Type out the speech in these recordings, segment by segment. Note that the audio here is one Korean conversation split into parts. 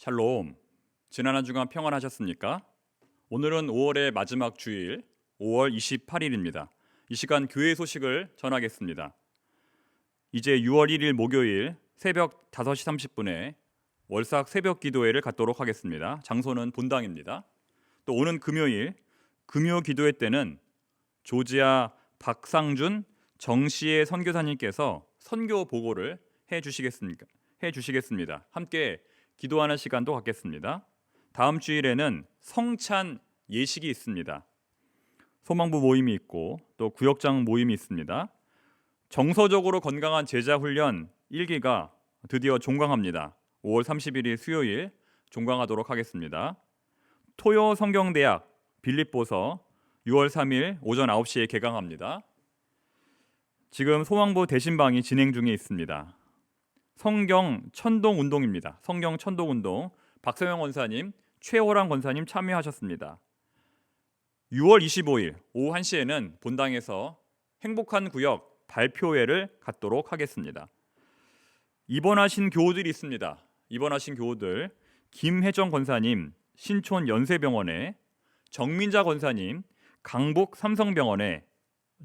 샬롬. 지난 한 주간 평안하셨습니까? 오늘은 5월의 마지막 주일, 5월 28일입니다. 이 시간 교회 소식을 전하겠습니다. 이제 6월 1일 목요일 새벽 5시 30분에 월삭 새벽 기도회를 갖도록 하겠습니다. 장소는 본당입니다. 또 오는 금요일 금요 기도회 때는 조지아 박상준 정시의 선교사님께서 선교 보고를 해주시겠습니다. 함께 기도하는 시간도 갖겠습니다. 다음 주일에는 성찬 예식이 있습니다. 소망부 모임이 있고 또 구역장 모임이 있습니다. 정서적으로 건강한 제자 훈련 1기가 드디어 종강합니다. 5월 31일 수요일 종강하도록 하겠습니다. 토요 성경대학 빌립보서 6월 3일 오전 9시에 개강합니다. 지금 소망부 대신방이 진행 중에 있습니다. 성경 천동 운동입니다. 성경 천동 운동 박성영 권사님, 최호랑 권사님 참여하셨습니다. 6월 25일 오후 1시에는 본당에서 행복한 구역 발표회를 갖도록 하겠습니다. 입원하신 교우들이 있습니다. 입원하신 교우들 김혜정 권사님 신촌 연세병원에, 정민자 권사님 강북 삼성병원에,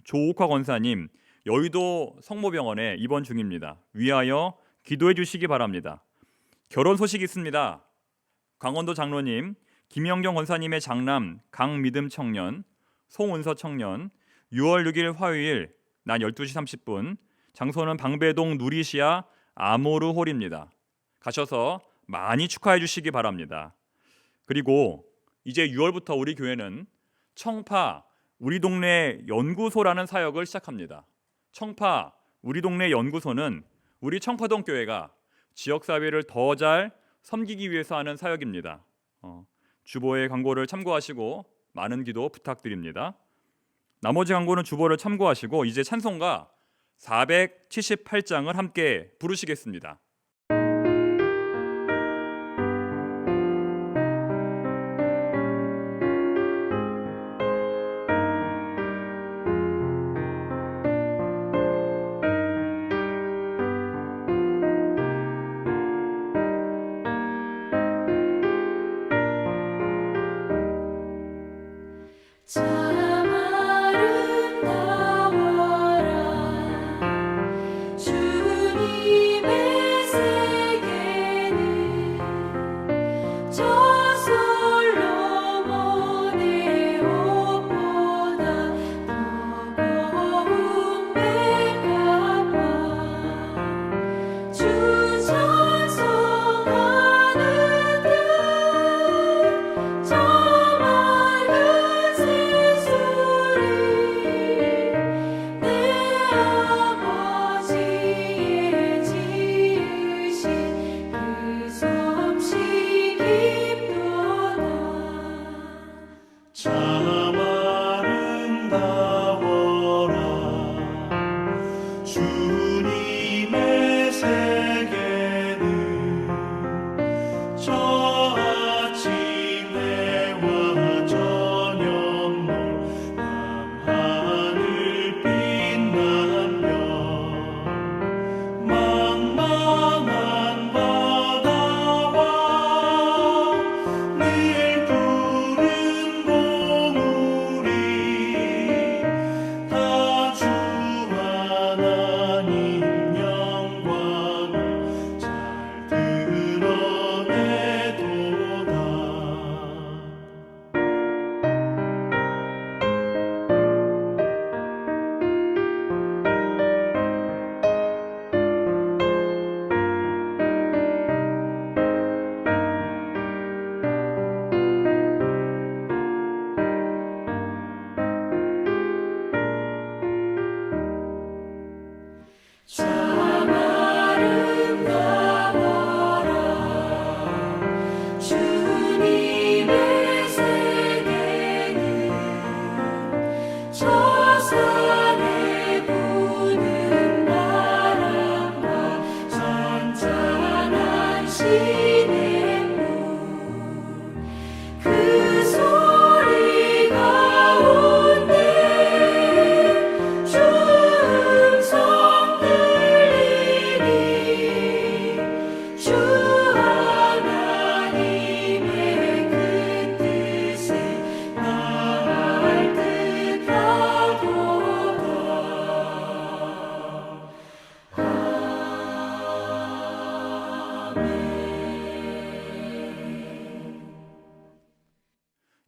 조옥화 권사님 여의도 성모병원에 입원 중입니다. 위하여 기도해 주시기 바랍니다. 결혼 소식이 있습니다. 강원도 장로님 김영경 권사님의 장남 강미듬 청년, 송은서 청년 6월 6일 화요일 낮 12시 30분 장소는 방배동 누리시아 아모르 홀입니다. 가셔서 많이 축하해 주시기 바랍니다. 그리고 이제 6월부터 우리 교회는 청파 우리 동네 연구소라는 사역을 시작합니다. 청파 우리 동네 연구소는 우리 청파동 교회가 지역사회를 더 잘 섬기기 위해서 하는 사역입니다. 주보의 광고를 참고하시고 많은 기도 부탁드립니다. 나머지 광고는 주보를 참고하시고 이제 찬송가 478장을 함께 부르시겠습니다.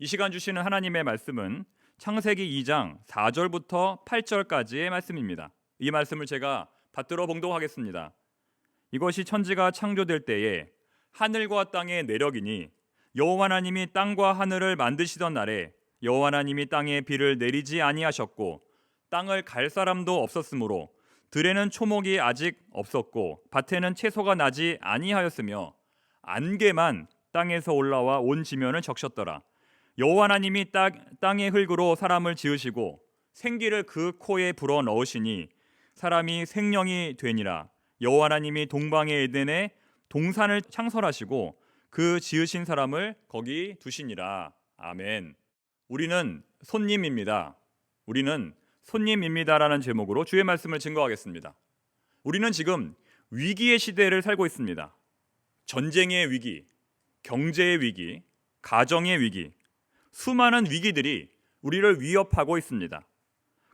이 시간 주시는 하나님의 말씀은 창세기 2장 4절부터 8절까지의 말씀입니다. 이 말씀을 제가 받들어 봉독하겠습니다. 이것이 천지가 창조될 때에 하늘과 땅의 내력이니 여호와 하나님이 땅과 하늘을 만드시던 날에 여호와 하나님이 땅에 비를 내리지 아니하셨고 땅을 갈 사람도 없었으므로 들에는 초목이 아직 없었고 밭에는 채소가 나지 아니하였으며 안개만 땅에서 올라와 온 지면을 적셨더라. 여호와 하나님이 땅의 흙으로 사람을 지으시고 생기를 그 코에 불어 넣으시니 사람이 생명이 되니라. 여호와 하나님이 동방의 에덴에 동산을 창설하시고 그 지으신 사람을 거기 두시니라. 아멘. 우리는 손님입니다. 우리는 손님입니다라는 제목으로 주의 말씀을 증거하겠습니다. 우리는 지금 위기의 시대를 살고 있습니다. 전쟁의 위기, 경제의 위기, 가정의 위기, 수많은 위기들이 우리를 위협하고 있습니다.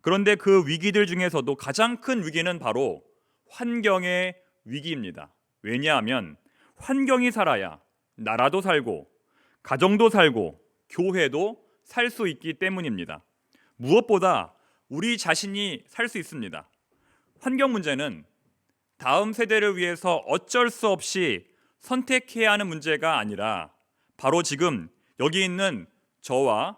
그런데 그 위기들 중에서도 가장 큰 위기는 바로 환경의 위기입니다. 왜냐하면 환경이 살아야 나라도 살고 가정도 살고 교회도 살 수 있기 때문입니다. 무엇보다 우리 자신이 살 수 있습니다. 환경 문제는 다음 세대를 위해서 어쩔 수 없이 선택해야 하는 문제가 아니라 바로 지금 여기 있는 저와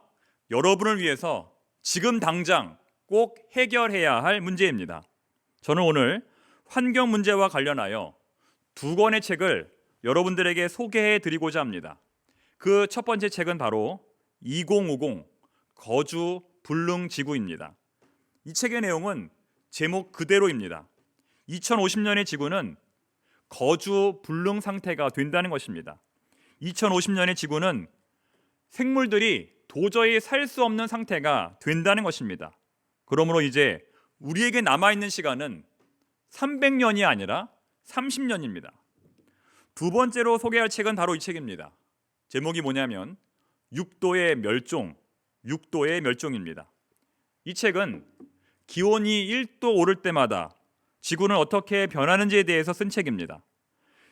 여러분을 위해서 지금 당장 꼭 해결해야 할 문제입니다. 저는 오늘 환경 문제와 관련하여 두 권의 책을 여러분들에게 소개해 드리고자 합니다. 그 첫 번째 책은 바로 2050 거주 불능 지구입니다. 이 책의 내용은 제목 그대로입니다. 2050년의 지구는 거주 불능 상태가 된다는 것입니다. 2050년의 지구는 생물들이 도저히 살 수 없는 상태가 된다는 것입니다. 그러므로 이제 우리에게 남아있는 시간은 300년이 아니라 30년입니다. 두 번째로 소개할 책은 바로 이 책입니다. 제목이 뭐냐면 6도의 멸종, 6도의 멸종입니다. 이 책은 기온이 1도 오를 때마다 지구는 어떻게 변하는지에 대해서 쓴 책입니다.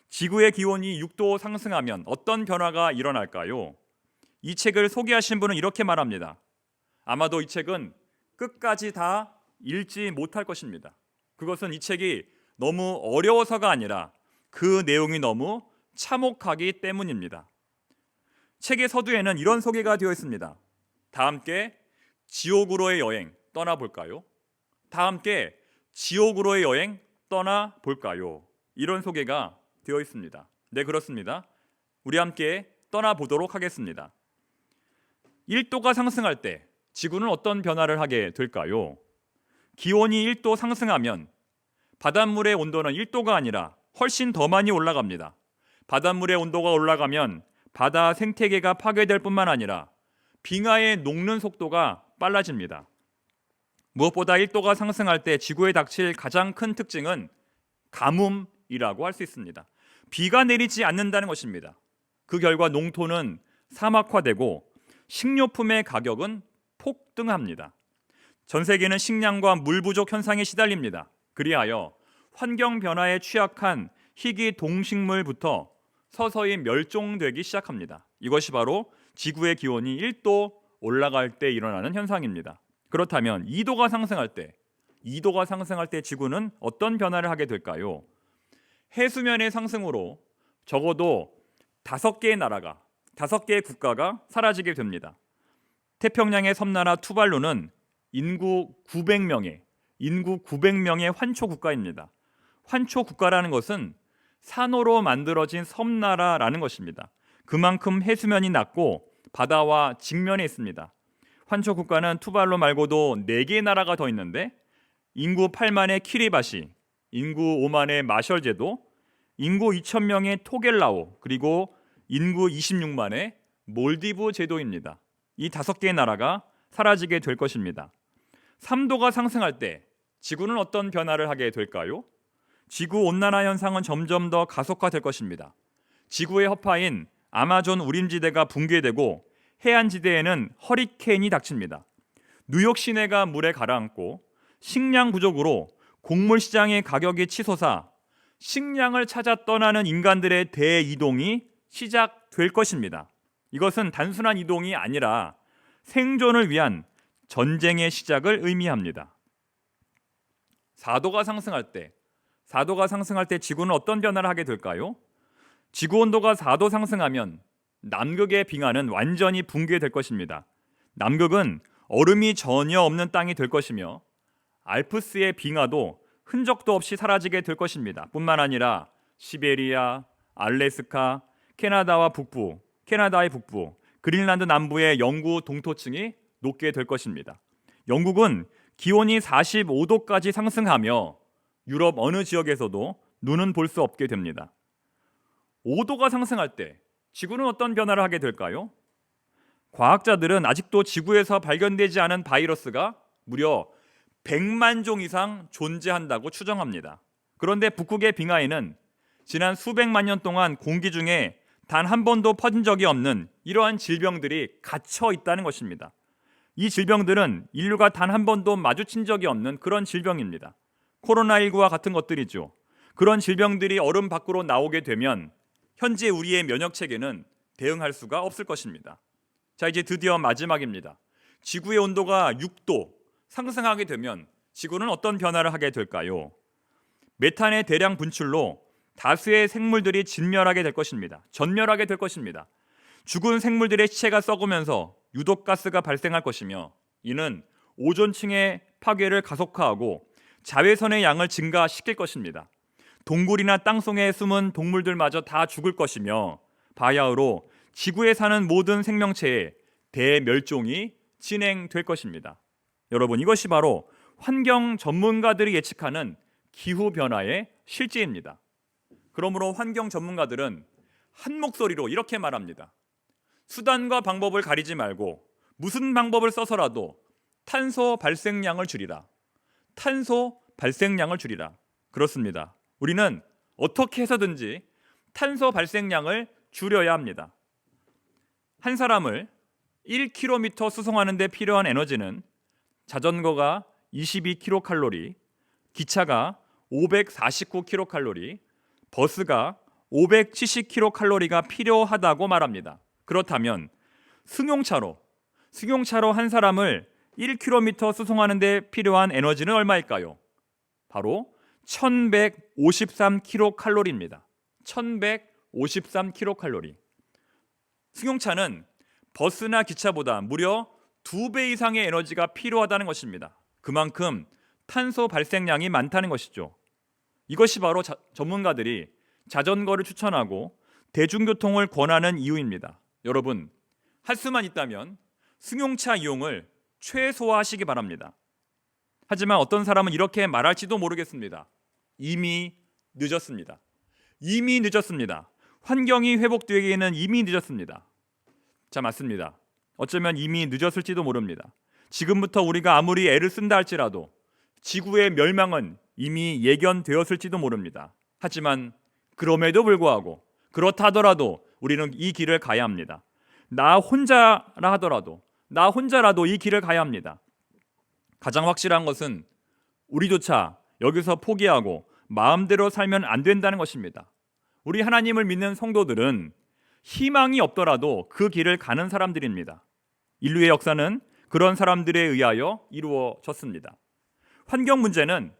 지구의 기온이 6도 상승하면 어떤 변화가 일어날까요? 이 책을 소개하신 분은 이렇게 말합니다. 아마도 이 책은 끝까지 다 읽지 못할 것입니다. 그것은 이 책이 너무 어려워서가 아니라 그 내용이 너무 참혹하기 때문입니다. 책의 서두에는 이런 소개가 되어 있습니다. 다 함께 지옥으로의 여행 떠나볼까요? 다 함께 지옥으로의 여행 떠나볼까요? 이런 소개가 되어 있습니다. 네, 그렇습니다. 우리 함께 떠나보도록 하겠습니다. 1도가 상승할 때 지구는 어떤 변화를 하게 될까요? 기온이 1도 상승하면 바닷물의 온도는 1도가 아니라 훨씬 더 많이 올라갑니다. 바닷물의 온도가 올라가면 바다 생태계가 파괴될 뿐만 아니라 빙하의 녹는 속도가 빨라집니다. 무엇보다 1도가 상승할 때 지구에 닥칠 가장 큰 특징은 가뭄이라고 할 수 있습니다. 비가 내리지 않는다는 것입니다. 그 결과 농토는 사막화되고 식료품의 가격은 폭등합니다. 전 세계는 식량과 물 부족 현상에 시달립니다. 그리하여 환경 변화에 취약한 희귀 동식물부터 서서히 멸종되기 시작합니다. 이것이 바로 지구의 기온이 1도 올라갈 때 일어나는 현상입니다. 그렇다면 2도가 상승할 때 지구는 어떤 변화를 하게 될까요? 해수면의 상승으로 적어도 5개의 나라가, 5개의 국가가 사라지게 됩니다. 태평양의 섬나라 투발루는 인구 900명의 환초 국가입니다. 환초 국가라는 것은 산호로 만들어진 섬나라라는 것입니다. 그만큼 해수면이 낮고 바다와 직면해 있습니다. 환초 국가는 투발루 말고도 4개의 나라가 더 있는데 인구 8만의 키리바시, 인구 5만의 마셜제도, 인구 2,000명의 토겔라오, 그리고 인구 26만의 몰디브 제도입니다. 이 5개의 나라가 사라지게 될 것입니다. 3도가 상승할 때 지구는 어떤 변화를 하게 될까요? 지구 온난화 현상은 점점 더 가속화될 것입니다. 지구의 허파인 아마존 우림지대가 붕괴되고 해안지대에는 허리케인이 닥칩니다. 뉴욕 시내가 물에 가라앉고 식량 부족으로 곡물 시장의 가격이 치솟아 식량을 찾아 떠나는 인간들의 대이동이 시작될 것입니다. 이것은 단순한 이동이 아니라 생존을 위한 전쟁의 시작을 의미합니다. 4도가 상승할 때 지구는 어떤 변화를 하게 될까요? 지구 온도가 4도 상승하면 남극의 빙하는 완전히 붕괴될 것입니다. 남극은 얼음이 전혀 없는 땅이 될 것이며 알프스의 빙하도 흔적도 없이 사라지게 될 것입니다. 뿐만 아니라 시베리아, 알래스카, 캐나다의 북부, 그린란드 남부의 영구 동토층이 녹게 될 것입니다. 영국은 기온이 45도까지 상승하며 유럽 어느 지역에서도 눈은 볼 수 없게 됩니다. 5도가 상승할 때 지구는 어떤 변화를 하게 될까요? 과학자들은 아직도 지구에서 발견되지 않은 바이러스가 무려 100만 종 이상 존재한다고 추정합니다. 그런데 북극의 빙하에는 지난 수백만 년 동안 공기 중에 단 한 번도 퍼진 적이 없는 이러한 질병들이 갇혀 있다는 것입니다. 이 질병들은 인류가 단 한 번도 마주친 적이 없는 그런 질병입니다. 코로나19와 같은 것들이죠. 그런 질병들이 얼음 밖으로 나오게 되면 현재 우리의 면역 체계는 대응할 수가 없을 것입니다. 자, 이제 드디어 마지막입니다. 지구의 온도가 6도 상승하게 되면 지구는 어떤 변화를 하게 될까요? 메탄의 대량 분출로 다수의 생물들이 전멸하게 될 것입니다. 죽은 생물들의 시체가 썩으면서 유독가스가 발생할 것이며 이는 오존층의 파괴를 가속화하고 자외선의 양을 증가시킬 것입니다. 동굴이나 땅속에 숨은 동물들마저 다 죽을 것이며 바야흐로 지구에 사는 모든 생명체의 대멸종이 진행될 것입니다. 여러분, 이것이 바로 환경 전문가들이 예측하는 기후변화의 실제입니다. 그러므로 환경 전문가들은 한 목소리로 이렇게 말합니다. 수단과 방법을 가리지 말고 무슨 방법을 써서라도 탄소 발생량을 줄이라. 그렇습니다. 우리는 어떻게 해서든지 탄소 발생량을 줄여야 합니다. 한 사람을 1km 수송하는 데 필요한 에너지는 자전거가 22kcal, 기차가 549kcal, 버스가 570kcal가 필요하다고 말합니다. 그렇다면 승용차로 한 사람을 1km 수송하는 데 필요한 에너지는 얼마일까요? 바로 1153kcal입니다. 1153kcal. 승용차는 버스나 기차보다 무려 2배 이상의 에너지가 필요하다는 것입니다. 그만큼 탄소 발생량이 많다는 것이죠. 이것이 바로 전문가들이 자전거를 추천하고 대중교통을 권하는 이유입니다. 여러분, 할 수만 있다면 승용차 이용을 최소화하시기 바랍니다. 하지만 어떤 사람은 이렇게 말할지도 모르겠습니다. 이미 늦었습니다. 환경이 회복되기에는 이미 늦었습니다. 자, 맞습니다. 어쩌면 이미 늦었을지도 모릅니다. 지금부터 우리가 아무리 애를 쓴다 할지라도 지구의 멸망은 이미 예견되었을지도 모릅니다. 하지만 그럼에도 불구하고 그렇다 하더라도 우리는 이 길을 가야 합니다. 나 혼자라도 이 길을 가야 합니다. 가장 확실한 것은 우리조차 여기서 포기하고 마음대로 살면 안 된다는 것입니다. 우리 하나님을 믿는 성도들은 희망이 없더라도 그 길을 가는 사람들입니다. 인류의 역사는 그런 사람들에 의하여 이루어졌습니다. 환경 문제는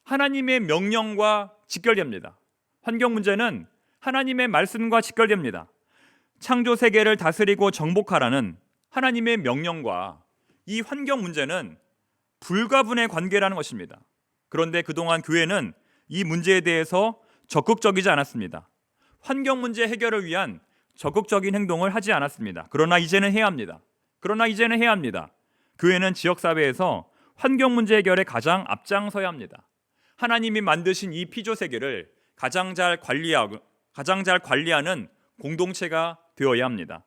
하나님의 명령과 직결됩니다. 환경 문제는 하나님의 말씀과 직결됩니다. 창조 세계를 다스리고 정복하라는 하나님의 명령과 이 환경 문제는 불가분의 관계라는 것입니다. 그런데 그동안 교회는 이 문제에 대해서 적극적이지 않았습니다. 환경 문제 해결을 위한 적극적인 행동을 하지 않았습니다. 그러나 이제는 해야 합니다. 교회는 지역사회에서 환경 문제 해결에 가장 앞장서야 합니다. 하나님이 만드신 이 피조 세계를 가장 잘 관리하는 공동체가 되어야 합니다.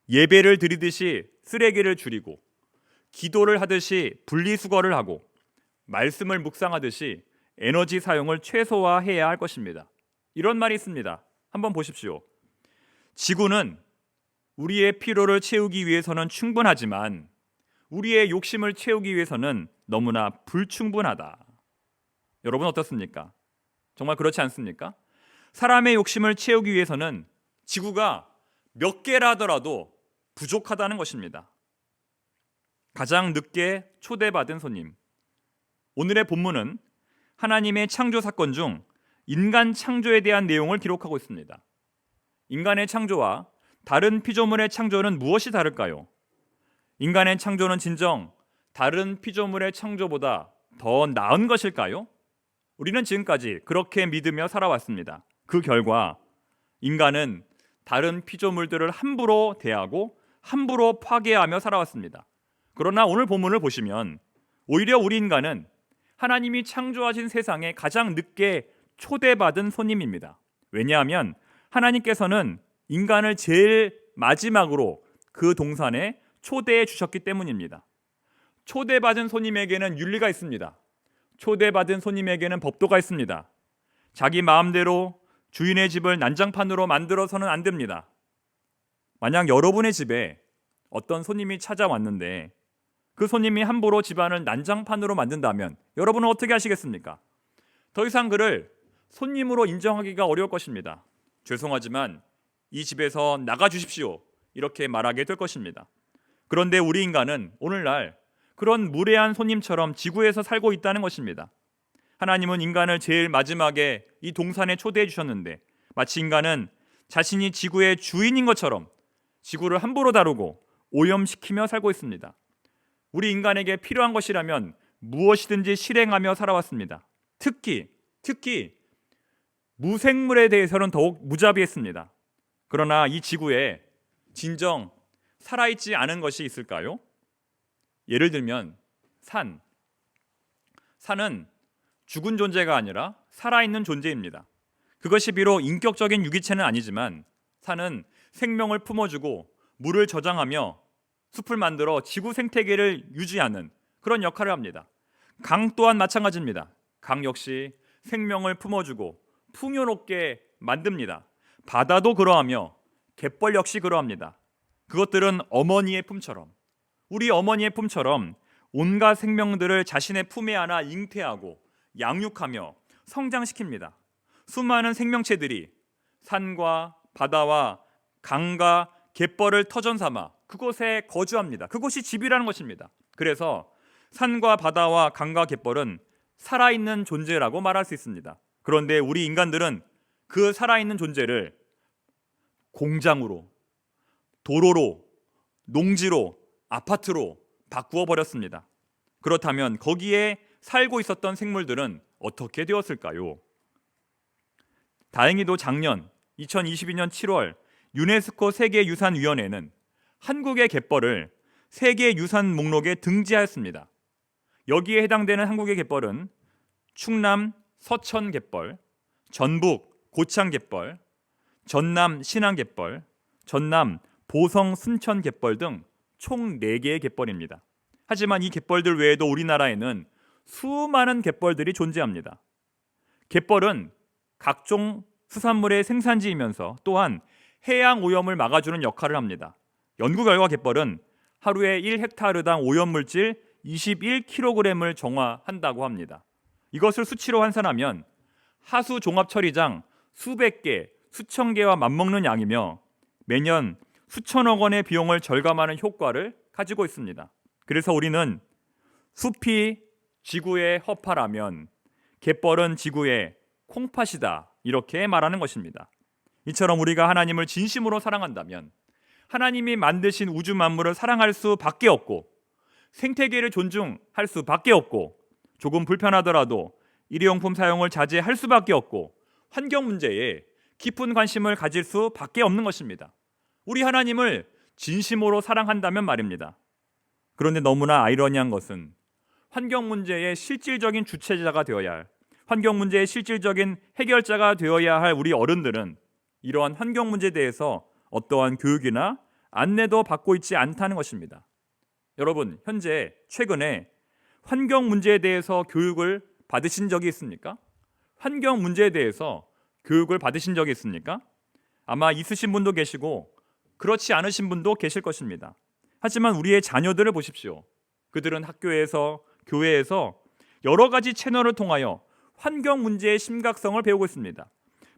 예배를 드리듯이 쓰레기를 줄이고, 기도를 하듯이 분리수거를 하고, 말씀을 묵상하듯이 에너지 사용을 최소화해야 할 것입니다. 이런 말이 있습니다. 한번 보십시오. 지구는 우리의 피로를 채우기 위해서는 충분하지만 우리의 욕심을 채우기 위해서는 너무나 불충분하다. 여러분 어떻습니까? 정말 그렇지 않습니까? 사람의 욕심을 채우기 위해서는 지구가 몇 개라 하더라도 부족하다는 것입니다. 가장 늦게 초대받은 손님. 오늘의 본문은 하나님의 창조 사건 중 인간 창조에 대한 내용을 기록하고 있습니다. 인간의 창조와 다른 피조물의 창조는 무엇이 다를까요? 인간의 창조는 진정 다른 피조물의 창조보다 더 나은 것일까요? 우리는 지금까지 그렇게 믿으며 살아왔습니다. 그 결과 인간은 다른 피조물들을 함부로 대하고 함부로 파괴하며 살아왔습니다. 그러나 오늘 본문을 보시면 오히려 우리 인간은 하나님이 창조하신 세상에 가장 늦게 초대받은 손님입니다. 왜냐하면 하나님께서는 인간을 제일 마지막으로 그 동산에 초대해 주셨기 때문입니다. 초대받은 손님에게는 윤리가 있습니다. 초대받은 손님에게는 법도가 있습니다. 자기 마음대로 주인의 집을 난장판으로 만들어서는 안 됩니다. 만약 여러분의 집에 어떤 손님이 찾아왔는데 그 손님이 함부로 집안을 난장판으로 만든다면 여러분은 어떻게 하시겠습니까? 더 이상 그를 손님으로 인정하기가 어려울 것입니다. 죄송하지만 이 집에서 나가 주십시오. 이렇게 말하게 될 것입니다. 그런데 우리 인간은 오늘날 그런 무례한 손님처럼 지구에서 살고 있다는 것입니다. 하나님은 인간을 제일 마지막에 이 동산에 초대해 주셨는데 마치 인간은 자신이 지구의 주인인 것처럼 지구를 함부로 다루고 오염시키며 살고 있습니다. 우리 인간에게 필요한 것이라면 무엇이든지 실행하며 살아왔습니다. 특히 무생물에 대해서는 더욱 무자비했습니다. 그러나 이 지구에 진정 살아있지 않은 것이 있을까요? 예를 들면 산은 죽은 존재가 아니라 살아있는 존재입니다. 그것이 비록 인격적인 유기체는 아니지만 산은 생명을 품어주고 물을 저장하며 숲을 만들어 지구 생태계를 유지하는 그런 역할을 합니다. 강 또한 마찬가지입니다. 강 역시 생명을 품어주고 풍요롭게 만듭니다. 바다도 그러하며 갯벌 역시 그러합니다. 그것들은 어머니의 품처럼 우리 어머니의 품처럼 온갖 생명들을 자신의 품에 안아 잉태하고 양육하며 성장시킵니다. 수많은 생명체들이 산과 바다와 강과 갯벌을 터전 삼아 그곳에 거주합니다. 그곳이 집이라는 것입니다. 그래서 산과 바다와 강과 갯벌은 살아있는 존재라고 말할 수 있습니다. 그런데 우리 인간들은 그 살아있는 존재를 공장으로, 도로로, 농지로, 아파트로 바꾸어 버렸습니다. 그렇다면 거기에 살고 있었던 생물들은 어떻게 되었을까요? 다행히도 작년 2022년 7월 유네스코 세계유산위원회는 한국의 갯벌을 세계유산 목록에 등재하였습니다. 여기에 해당되는 한국의 갯벌은 충남 서천갯벌, 전북 고창갯벌, 전남 신안갯벌, 전남 보성 순천갯벌 등 총 4개의 갯벌입니다. 하지만 이 갯벌들 외에도 우리나라에는 수많은 갯벌들이 존재합니다. 갯벌은 각종 수산물의 생산지이면서 또한 해양 오염을 막아주는 역할을 합니다. 연구 결과 갯벌은 하루에 1헥타르당 오염물질 21kg을 정화한다고 합니다. 이것을 수치로 환산하면 하수 종합처리장 수백 개, 수천 개와 맞먹는 양이며 매년 수천억 원의 비용을 절감하는 효과를 가지고 있습니다. 그래서 우리는 숲이 지구의 허파라면 갯벌은 지구의 콩팥이다 이렇게 말하는 것입니다. 이처럼 우리가 하나님을 진심으로 사랑한다면 하나님이 만드신 우주 만물을 사랑할 수밖에 없고 생태계를 존중할 수밖에 없고 조금 불편하더라도 일회용품 사용을 자제할 수밖에 없고 환경 문제에 깊은 관심을 가질 수밖에 없는 것입니다. 우리 하나님을 진심으로 사랑한다면 말입니다. 그런데 너무나 아이러니한 것은 환경 문제의 실질적인 주체자가 되어야 할, 환경 문제의 실질적인 해결자가 되어야 할 우리 어른들은 이러한 환경 문제에 대해서 어떠한 교육이나 안내도 받고 있지 않다는 것입니다. 여러분, 현재 최근에 환경 문제에 대해서 교육을 받으신 적이 있습니까? 환경 문제에 대해서 교육을 받으신 적이 있습니까? 아마 있으신 분도 계시고 그렇지 않으신 분도 계실 것입니다. 하지만 우리의 자녀들을 보십시오. 그들은 학교에서, 교회에서 여러 가지 채널을 통하여 환경 문제의 심각성을 배우고 있습니다.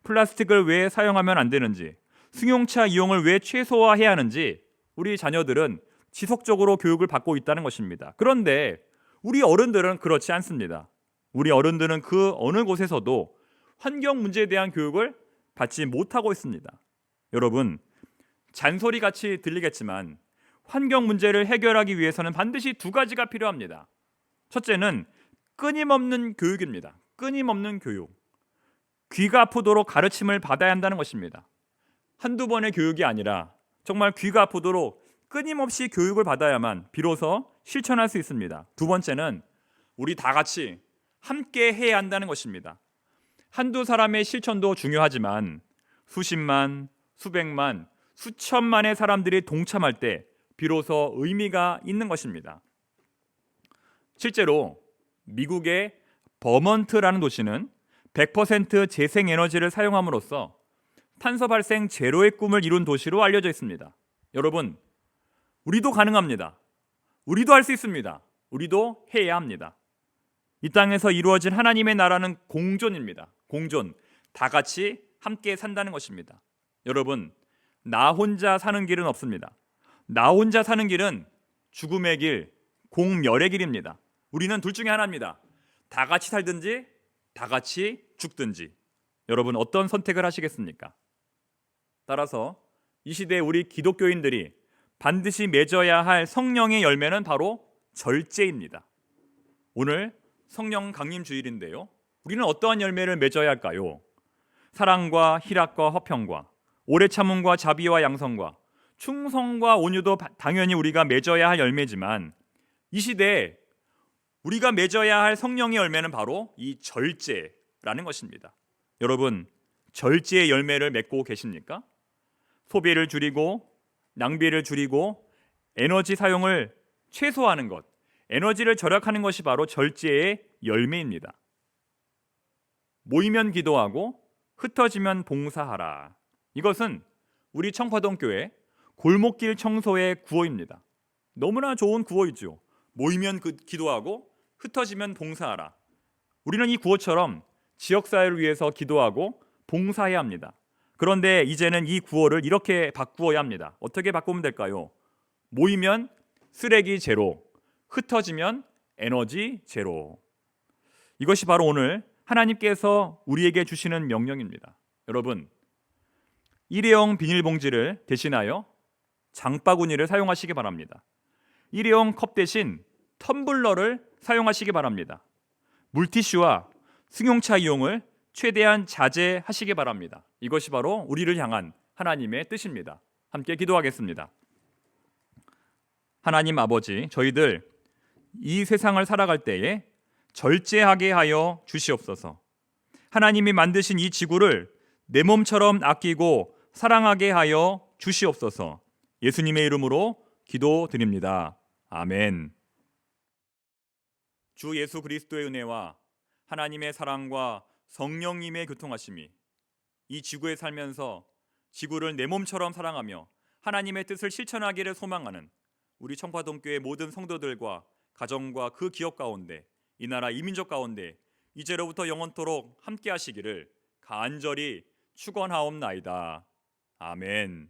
플라스틱을 왜 사용하면 안 되는지, 승용차 이용을 왜 최소화해야 하는지 우리 자녀들은 지속적으로 교육을 받고 있다는 것입니다. 그런데 우리 어른들은 그렇지 않습니다. 우리 어른들은 그 어느 곳에서도 환경 문제에 대한 교육을 받지 못하고 있습니다. 여러분, 잔소리같이 들리겠지만 환경 문제를 해결하기 위해서는 반드시 두 가지가 필요합니다. 첫째는 끊임없는 교육입니다. 끊임없는 교육. 귀가 아프도록 가르침을 받아야 한다는 것입니다. 한두 번의 교육이 아니라 정말 귀가 아프도록 끊임없이 교육을 받아야만 비로소 실천할 수 있습니다. 두 번째는 우리 다 같이 함께 해야 한다는 것입니다. 한두 사람의 실천도 중요하지만 수십만, 수백만, 수천만의 사람들이 동참할 때 비로소 의미가 있는 것입니다. 실제로 미국의 버먼트라는 도시는 100% 재생에너지를 사용함으로써 탄소 발생 제로의 꿈을 이룬 도시로 알려져 있습니다. 여러분, 우리도 가능합니다. 우리도 할 수 있습니다. 우리도 해야 합니다. 이 땅에서 이루어진 하나님의 나라는 공존입니다. 공존, 다 같이 함께 산다는 것입니다. 여러분, 나 혼자 사는 길은 없습니다. 나 혼자 사는 길은 죽음의 길, 공멸의 길입니다. 우리는 둘 중에 하나입니다. 다 같이 살든지 다 같이 죽든지. 여러분, 어떤 선택을 하시겠습니까? 따라서 이 시대에 우리 기독교인들이 반드시 맺어야 할 성령의 열매는 바로 절제입니다. 오늘 성령 강림 주일인데요. 우리는 어떠한 열매를 맺어야 할까요? 사랑과 희락과 화평과 오래 참음과 자비와 양성과 충성과 온유도 당연히 우리가 맺어야 할 열매지만 이 시대에 우리가 맺어야 할 성령의 열매는 바로 이 절제라는 것입니다. 여러분, 절제의 열매를 맺고 계십니까? 소비를 줄이고 낭비를 줄이고 에너지 사용을 최소화하는 것, 에너지를 절약하는 것이 바로 절제의 열매입니다. 모이면 기도하고 흩어지면 봉사하라. 이것은 우리 청파동 교회 골목길 청소의 구호입니다. 너무나 좋은 구호이죠. 모이면 기도하고 흩어지면 봉사하라. 우리는 이 구호처럼 지역사회를 위해서 기도하고 봉사해야 합니다. 그런데 이제는 이 구호를 이렇게 바꾸어야 합니다. 어떻게 바꾸면 될까요? 모이면 쓰레기 제로, 흩어지면 에너지 제로. 이것이 바로 오늘 하나님께서 우리에게 주시는 명령입니다. 여러분, 일회용 비닐봉지를 대신하여 장바구니를 사용하시기 바랍니다. 일회용 컵 대신 텀블러를 사용하시기 바랍니다. 물티슈와 승용차 이용을 최대한 자제하시기 바랍니다. 이것이 바로 우리를 향한 하나님의 뜻입니다. 함께 기도하겠습니다. 하나님 아버지, 저희들 이 세상을 살아갈 때에 절제하게 하여 주시옵소서. 하나님이 만드신 이 지구를 내 몸처럼 아끼고 사랑하게 하여 주시옵소서. 예수님의 이름으로 기도드립니다. 아멘. 주 예수 그리스도의 은혜와 하나님의 사랑과 성령님의 교통하심이 이 지구에 살면서 지구를 내 몸처럼 사랑하며 하나님의 뜻을 실천하기를 소망하는 우리 청파동교회 모든 성도들과 가정과 그 기업 가운데, 이 나라 이민족 가운데 이제로부터 영원토록 함께 하시기를 간절히 축원하옵나이다. 아멘.